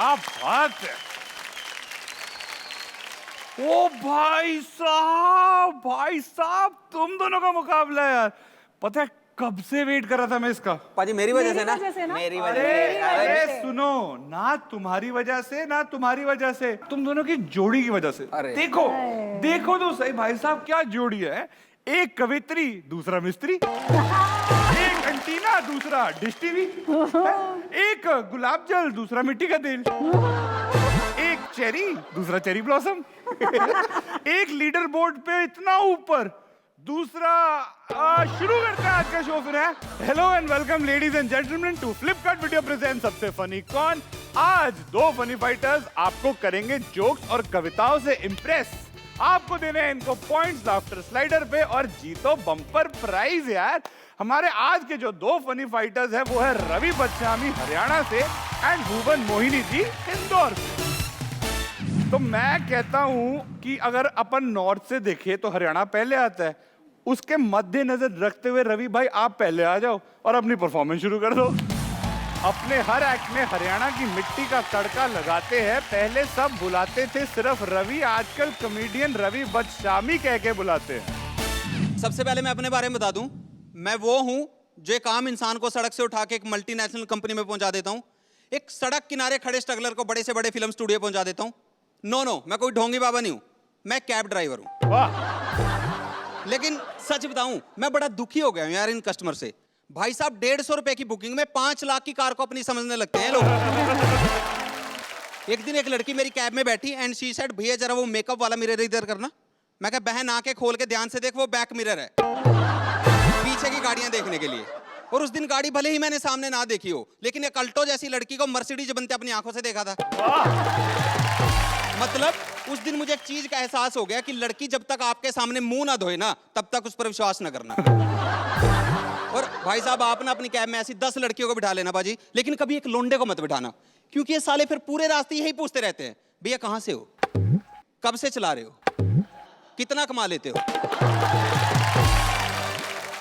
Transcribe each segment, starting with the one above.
क्या बात है। ओ भाई साहब तुम दोनों का मुकाबला है यार। पता है कब से वेट कर रहा था मैं इसका। पाजी मेरी वजह से ना मेरी वजह से। अरे सुनो ना, तुम्हारी वजह से ना तुम्हारी वजह से, तुम दोनों की जोड़ी की वजह से। देखो देखो तो सही भाई साहब क्या जोड़ी है। एक कवित्री दूसरा मिस्त्री, एक अंटीना दूसरा डिश टीवी, एक गुलाब जल दूसरा मिट्टी का तेल, एक चेरी दूसरा चेरी ब्लॉसम, एक लीडर बोर्ड पे इतना ऊपर दूसरा। शुरू करते हैं आज का शो फिर है। Hello and welcome ladies and gentleman to Flipkart video present सबसे फनी कौन। आज दो फनी फाइटर्स आपको करेंगे जोक्स और कविताओं से इम्प्रेस। आपको देने हैं इनको पॉइंट्स लाफ्टर स्लाइडर पे और जीतो बम्पर प्राइज यार। हमारे आज के जो दो फनी फाइटर्स हैं वो है रवि बच्चामी हरियाणा से एंड भुवन मोहिनी जी इंदौर से। तो मैं कहता हूं कि अगर अपन नॉर्थ से देखें तो हरियाणा पहले आता है। उसके मद्देनजर रखते हुए रवि भाई आप पहले आ जाओ और अपनी परफॉर्मेंस शुरू कर दो। अपने हर एक्ट में हरियाणा की मिट्टी का तड़का लगाते हैं। पहले सब बुलाते थे सिर्फ रवि, आजकल कॉमेडियन रवि बच्चामी कह के बुलाते हैं। सबसे पहले मैं अपने बारे में बता दूं, मैं वो हूं जो एक आम इंसान को सड़क से उठा के एक मल्टीनेशनल कंपनी में पहुंचा देता हूं। एक सड़क किनारे खड़े स्ट्रगलर को बड़े से बड़े फिल्म स्टूडियो पहुंचा देता हूं। नो, मैं कोई ढोंगी बाबा नहीं हूं, मैं कैब ड्राइवर हूं। वाह। लेकिन सच बताऊं, मैं बड़ा दुखी हो गया हूं यार इन कस्टमर से। भाई साहब 150 रुपए की बुकिंग में 5 लाख की कार को अपनी समझने लगते हैं लोग। एक दिन एक लड़की मेरी कैब में बैठी एंड शी सेड भैया जरा वो मेकअप वाला मिरर इधर करना। मैं कहा बहन आके खोल के ध्यान से देख, वो बैक मिरर है पीछे की गाड़ियां देखने के लिए। और उस दिन गाड़ी भले ही मैंने सामने ना देखी हो, लेकिन एक अल्टो जैसी लड़की को मर्सिडीज बनते अपनी आंखों से देखा था। मतलब उस दिन मुझे एक चीज का एहसास हो गया कि लड़की जब तक आपके सामने मुंह ना धोए ना तब तक उस पर विश्वास ना करना। और भाई साहब आप ना अपनी कैब में ऐसी 10 लड़कियों को बिठा लेना बाजी, लेकिन कभी एक लोंडे को मत बिठाना, क्योंकि ये साले फिर पूरे रास्ते यही पूछते रहते हैं भैया कहां से हो, कब से चला रहे हो, कितना कमा लेते हो,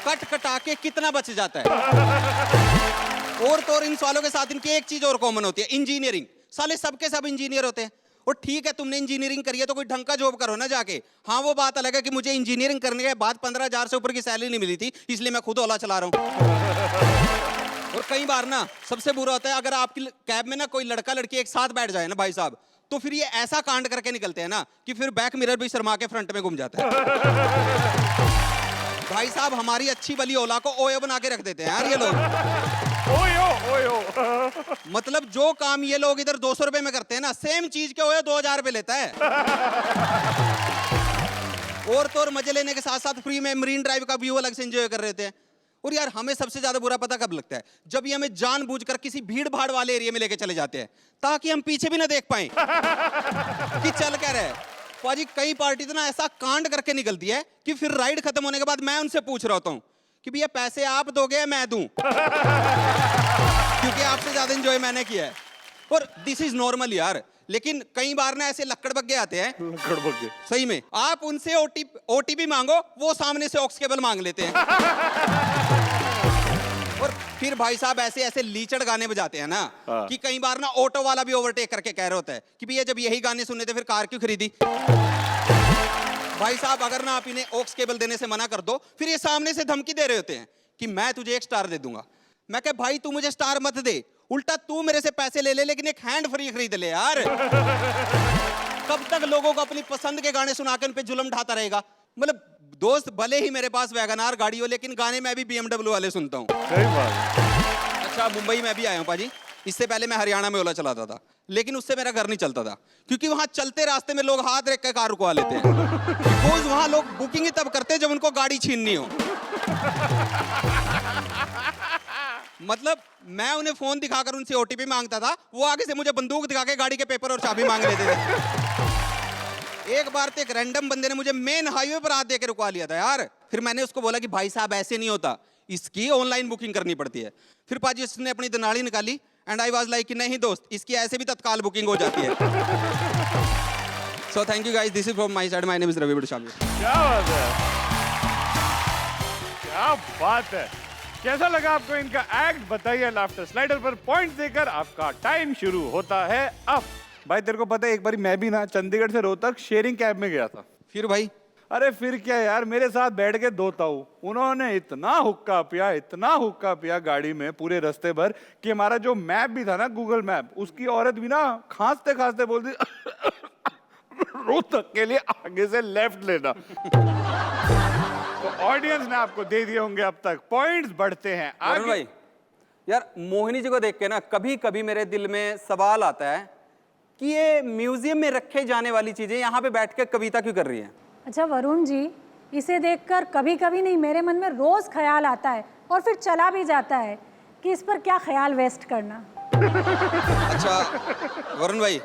कट कटा के कितना बच जाता है। और तो और इन सवालों के साथ इनकी एक चीज और कॉमन होती है, इंजीनियरिंग। साले सबके सब इंजीनियर होते हैं। और ठीक है तुमने इंजीनियरिंग करी है तो कोई ढंग का जॉब करो ना जाके। हाँ वो बात अलग है कि मुझे इंजीनियरिंग करने के बाद 15,000 से ऊपर की सैलरी नहीं मिली थी, इसलिए मैं खुद ओला चला रहा हूँ। और कई बार ना सबसे बुरा होता है अगर आपकी कैब में ना कोई लड़का लड़की एक साथ बैठ जाए ना भाई साहब, तो फिर ये ऐसा कांड करके निकलते हैं ना कि फिर बैक मिरर भी शर्मा के फ्रंट में घूम जाता है। भाई साहब हमारी अच्छी वाली ओला को ओयो बना के रख देते हैं यार ये लोग। ओयो। मतलब जो काम ये लोग इधर 200 रुपए में करते हैं ना, सेम चीज के ओयो 2000 रुपए लेता है। और तो और मजे लेने के साथ साथ फ्री में मरीन ड्राइव का व्यू अलग से एंजॉय कर रहे थे। और यार हमें सबसे ज्यादा बुरा पता कब लगता है, जब ये हमें जानबूझकर किसी भीड़ भाड़ वाले एरिया में लेके चले जाते हैं ताकि हम पीछे भी ना देख पाए कि चल क्या रहा है। पाजी कई पार्टी तो ना ऐसा कांड करके निकलती है कि फिर राइड खत्म होने के बाद मैं उनसे पूछ रहा होता हूं कि भैया पैसे आप दोगे या मैं दूं, क्योंकि आपसे ज्यादा एंजॉय मैंने किया है। और दिस इज नॉर्मल यार, लेकिन कई बार ना ऐसे लक्कड़बग्गे आते हैं। लक्कड़बग्गे सही में, आप उनसे ओटीपी मांगो, वो सामने से ऑक्स केबल मांग लेते हैं। और फिर भाई साहब ऐसे ऐसे लीचड़ गाने बजाते हैं ना कि कई बार ना ऑटो वाला भी ओवरटेक करके कह रहा होता है कि भैया जब यही गाने सुनने थे फिर कार क्यों खरीदी। भाई साहब अगर ना आप इन्हें ऑक्स केबल देने से मना कर दो, फिर ये सामने से धमकी दे रहे होते हैं कि मैं तुझे 1 स्टार दे दूंगा। मैं कह भाई तू मुझे स्टार मत दे, उल्टा तू मेरे से पैसे ले ले लेकिन एक हैंड फ्री खरीद ले यार। कब तक लोगों को अपनी पसंद के गाने सुना के उन पे जुल्म ढाता रहेगा। मतलब दोस्त भले ही मेरे पास वैगनार गाड़ी हो, लेकिन गाने मैं भी BMW वाले सुनता हूँ। सही बात। अच्छा मुंबई में भी आया हूँ पाजी, इससे पहले मैं हरियाणा में ओला चलाता था, लेकिन उससे मेरा घर नहीं चलता था क्योंकि वहां चलते रास्ते में लोग हाथ रख कर कार रुकवा लेते हैं। बिकॉज वहां लोग बुकिंग ही तब करते हैं जब उनको गाड़ी छीननी हो। मतलब मैं उन्हें फोन दिखाकर उनसे ओटीपी मांगता था, वो आगे से मुझे बंदूक दिखा के गाड़ी के पेपर और चाबी मांग लेते थे। एक बार तो एक रैंडम बंदे ने मुझे मेन हाईवे पर हाथ देके रुकवा लिया था यार। फिर मैंने उसको बोला कि भाई साहब ऐसे नहीं होता, इसकी ऑनलाइन बुकिंग करनी पड़ती है। फिर पाजी उसने अपनी दनाड़ी निकाली एंड आई वाज लाइक नहीं दोस्त, इसकी ऐसे भी तत्काल बुकिंग हो जाती है। So thank you guys, this is from my side, my name is Ravi Bachchami. क्या बात है, क्या बात है। कैसा लगा आपको इनका एक्ट बताइए लाफ्टर स्लाइडर पर पॉइंट्स देकर। आपका टाइम शुरू होता है अब। भाई तेरे को पता है एक बार मैं भी ना चंडीगढ़ से रोहतक शेयरिंग कैब में गया था। फिर भाई? अरे फिर क्या यार, मेरे साथ बैठ के दो ताऊ, उन्होंने इतना हुक्का पिया गाड़ी में पूरे रास्ते भर कि हमारा जो मैप भी था ना, गूगल मैप, उसकी औरत भी ना खांसते खांसते बोलती रोहतक के लिए आगे से लेफ्ट लेना। तो ऑडियंस ने आपको दे दिए होंगे अब तक, पॉइंट्स बढ़ते हैं आगे। भाई यार मोहिनी जी को देख के ना कभी कभी मेरे दिल में सवाल आता है कि ये म्यूजियम में रखे जाने वाली चीजें यहाँ पे बैठ के कविता क्यों कर रही हैं? अच्छा वरुण जी, इसे देखकर कभी कभी नहीं, मेरे मन में रोज ख्याल आता है और फिर चला भी जाता है कि इस पर क्या ख्याल वेस्ट करना। अच्छा वरुण भाई,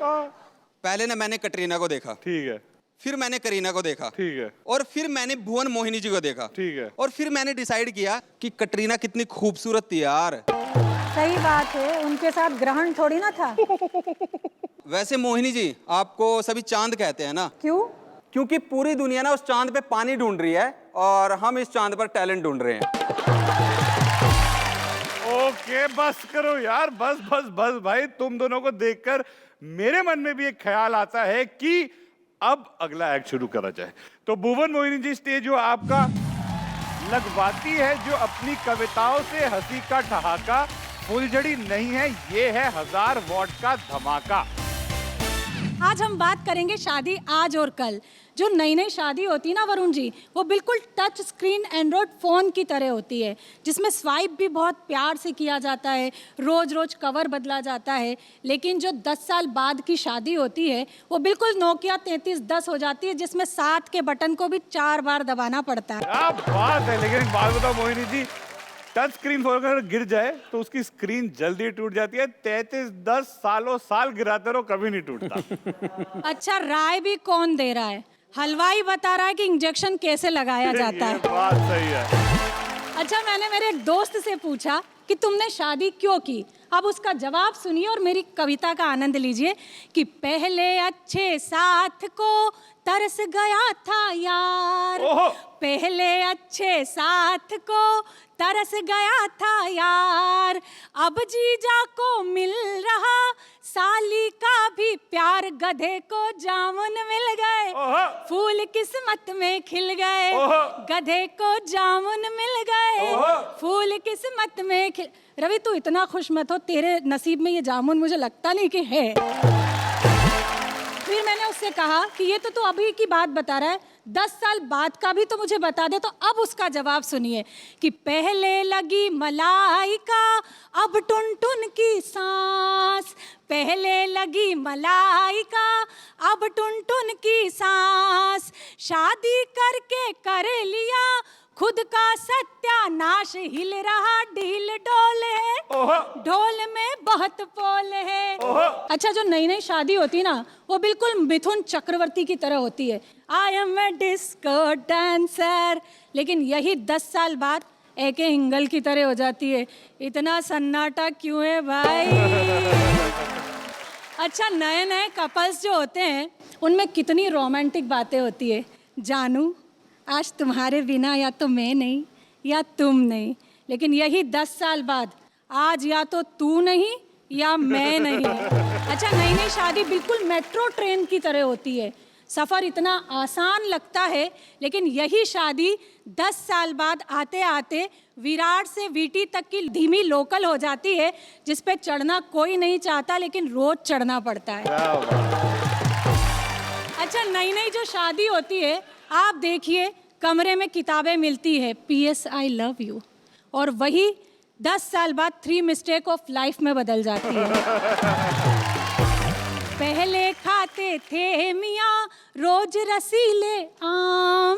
पहले ना मैंने कटरीना को देखा, ठीक है, फिर मैंने करीना को देखा, ठीक है, और फिर मैंने भुवन मोहिनी जी को देखा, ठीक है, और फिर मैंने डिसाइड किया कि कटरीना कितनी खूबसूरत थी यार। सही बात है, उनके साथ ग्रहण थोड़ी ना था। वैसे मोहिनी जी, आपको सभी चांद कहते हैं ना? क्यों? क्योंकि पूरी दुनिया ना उस चांद पे पानी ढूंढ रही है और हम इस चांद पर टैलेंट ढूंढ रहे हैं। ओके बस करो यार, बस बस बस भाई, तुम दोनों को देखकर मेरे मन में भी एक ख्याल आता है कि अब अगला एक्ट शुरू करा जाए। तो भुवन मोहिनी जी, स्टेज जो आपका लगवाती है, जो अपनी कविताओं से हंसी का ठहाका, फुलझड़ी नहीं है, ये है 1000 वॉट का धमाका। आज हम बात करेंगे शादी आज और कल। जो नई नई शादी होती है ना वरुण जी, वो बिल्कुल टच स्क्रीन एंड्रॉयड फ़ोन की तरह होती है, जिसमें स्वाइप भी बहुत प्यार से किया जाता है, रोज़ रोज़ कवर बदला जाता है। लेकिन जो 10 साल बाद की शादी होती है वो बिल्कुल नोकिया 3310 हो जाती है, जिसमें 7 के बटन को भी 4 बार दबाना पड़ता है। क्या बात है। लेकिन एक बात बताओ Mohini ji, touch screen phone अगर गिर जाए तो उसकी स्क्रीन जल्दी टूट जाती है, 3310 साल गिराते रहो कभी नहीं टूटता। अच्छा, राय भी कौन दे रहा है? हलवाई बता रहा है कि इंजेक्शन कैसे लगाया जाता है। बात सही है। अच्छा, मैंने मेरे एक दोस्त से पूछा कि तुमने शादी क्यों की। अब उसका जवाब सुनिए और मेरी कविता का आनंद लीजिए कि पहले अच्छे साथ को तरस गया था यार, पहले अच्छे साथ को तरस गया था यार, अब जीजा को मिल रहा साली का भी प्यार, गधे को जामुन मिल गए, फूल किस्मत में खिल गए, गधे को जामुन मिल गए, फूल किस्मत में खिल। रवि तू इतना खुश मत हो, तेरे नसीब में ये जामुन मुझे लगता नहीं कि है। फिर मैंने उससे कहा कि ये तो तू अभी की बात बता रहा है, 10 साल बाद का भी तो मुझे बता दे। तो अब उसका जवाब सुनिए कि पहले लगी मलाइका अब टुन टुन की सांस, पहले लगी मलाइका अब टुन टुन की सांस, शादी करके कर लिया खुद का सत्यानाश, हिल रहा ढील डोल है, ढोल में बहुत पोल है। अच्छा, जो नई नई शादी होती है ना, वो बिल्कुल मिथुन चक्रवर्ती की तरह होती है, I am a disco dancer. लेकिन यही 10 साल बाद एके हिंगल की तरह हो जाती है। इतना सन्नाटा क्यों है भाई? अच्छा, नए नए कपल्स जो होते हैं उनमें कितनी रोमांटिक बातें होती है। जानू, आज तुम्हारे बिना या तो मैं नहीं या तुम नहीं, लेकिन यही 10 साल बाद आज या तो तू नहीं या मैं नहीं। अच्छा, नई नई शादी बिल्कुल मेट्रो ट्रेन की तरह होती है, सफ़र इतना आसान लगता है, लेकिन यही शादी 10 साल बाद आते आते विराट से वीटी तक की धीमी लोकल हो जाती है, जिस पे चढ़ना कोई नहीं चाहता लेकिन रोज चढ़ना पड़ता है। अच्छा, नई नई जो शादी होती है, आप देखिए कमरे में किताबें मिलती है, PS I love you, और वही 10 साल बाद 3 मिस्टेक ऑफ लाइफ में बदल जाती है। पहले खाते थे मियाँ रोज रसीले आम,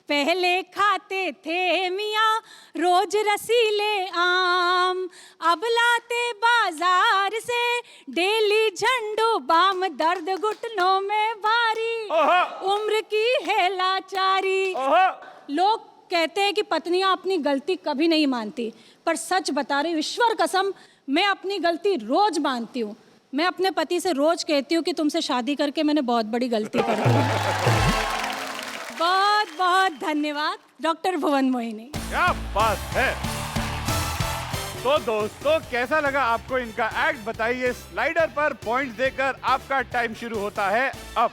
पहले खाते थे मियाँ रोज रसीले आम, अब लाते बाजार से डेली झंडू बाम, दर्द घुटनों में भारी, उम्र की है लाचारी। लोग कहते हैं कि पत्नियां अपनी गलती कभी नहीं मानती, पर सच बता रही हूँ, ईश्वर कसम, मैं अपनी गलती रोज मानती हूँ। मैं अपने पति से रोज कहती हूँ कि तुमसे शादी करके मैंने बहुत बड़ी गलती कर दी। बहुत बहुत धन्यवाद डॉक्टर भुवन मोहिनी। क्या बात है। तो दोस्तों कैसा लगा आपको इनका एक्ट, बताइए स्लाइडर पर पॉइंट्स देकर। आपका टाइम शुरू होता है अब।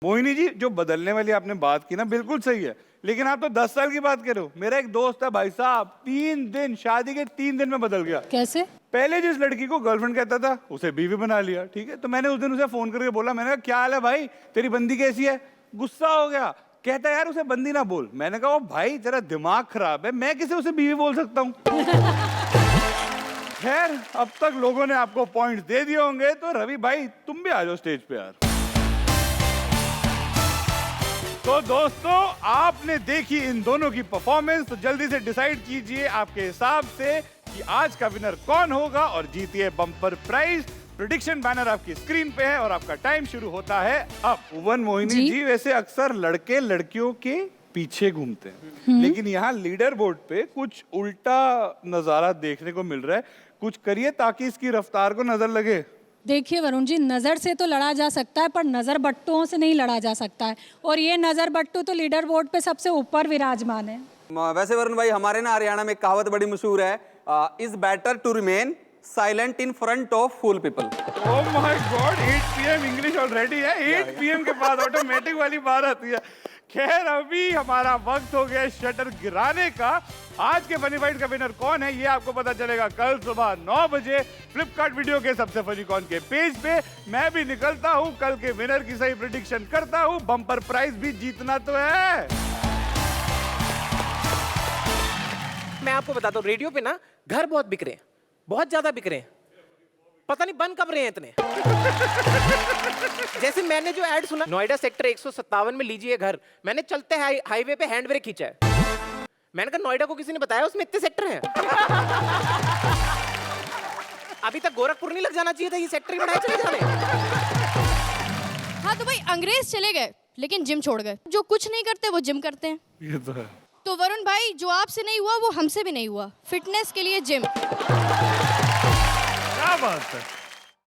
मोहिनी जी, जो बदलने वाली आपने बात की ना, बिल्कुल सही है, लेकिन आप तो 10 साल की बात कर रहे हो। मेरा एक दोस्त है भाई साहब, 3 दिन, शादी के 3 दिन में बदल गया। कैसे? पहले जिस लड़की को गर्लफ्रेंड कहता था, उसे बीवी बना लिया। ठीक है, तो मैंने उस दिन उसे फोन करके बोला, मैंने कहा क्या हाल है भाई, तेरी बंदी कैसी है? गुस्सा हो गया, कहता यार उसे बंदी ना बोल। मैंने कहा ओ भाई तेरा दिमाग खराब है, मैं किसे उसे बीवी बोल सकता हूँ? खैर, अब तक लोगों ने आपको पॉइंट्स दे दिए होंगे, तो रवि भाई तुम भी आ जाओ स्टेज पे यार। तो दोस्तों आपने देखी इन दोनों की परफॉर्मेंस, तो जल्दी से डिसाइड कीजिए आपके हिसाब से कि आज का विनर कौन होगा और जीतिए बम्पर प्राइज। प्रेडिक्शन बैनर आपकी स्क्रीन पे है और आपका टाइम शुरू होता है अब। भुवन मोहिनी जी, वैसे अक्सर लड़के लड़कियों के पीछे घूमते हैं, लेकिन यहाँ लीडर बोर्ड पे कुछ उल्टा नजारा देखने को मिल रहा है। कुछ करिए ताकि इसकी रफ्तार को नजर लगे। देखिए वरुण जी, नज़र से तो लड़ा जा सकता है, पर नज़र बट्टुओं से नहीं लड़ा जा सकता है। और ये नज़र बट्टू तो लीडर बोर्ड पे सबसे ऊपर विराजमान है। वैसे वरुण भाई, हमारे ना हरियाणा में एक कहावत बड़ी मशहूर है, is better to remain silent in front of fool people. Oh my god, 8 PM English already है। 8 PM के बाद ऑटोमेटिक वाली बात आती है। खैर, अभी हमारा वक्त हो गया शटर गिराने का। आज के फनी फाइट का विनर कौन है ये आपको पता चलेगा कल सुबह 9 बजे फ्लिपकार्ट वीडियो के सबसे फनी कौन के पेज पे। मैं भी निकलता हूँ, कल के विनर की सही प्रेडिक्शन करता हूँ, बम्पर प्राइज भी जीतना तो है। मैं आपको बताता हूँ, रेडियो पे ना घर बहुत बिक रहे हैं, बहुत ज्यादा बिक रहे हैं, पता नहीं बन कब रहे हैं इतने। जैसे मैंने जो ऐड सुना, नोएडा सेक्टर 157 में लीजिए घर, मैंने चलते हाईवे पे हैंड ब्रेक खींचा है। मैंने कहा नोएडा को किसी ने बताया उसमें इतने सेक्टर हैं? अभी तक गोरखपुर नहीं लग जाना चाहिए था, ये सेक्टर ही बढ़ाए चले जाने। हाँ तो भाई, अंग्रेज चले गए लेकिन जिम छोड़ गए। जो कुछ नहीं करते वो जिम करते हैं। ये तो है। तो वरुण भाई, जो आपसे नहीं हुआ वो हमसे भी नहीं हुआ। फिटनेस के लिए जिम। क्या बात है।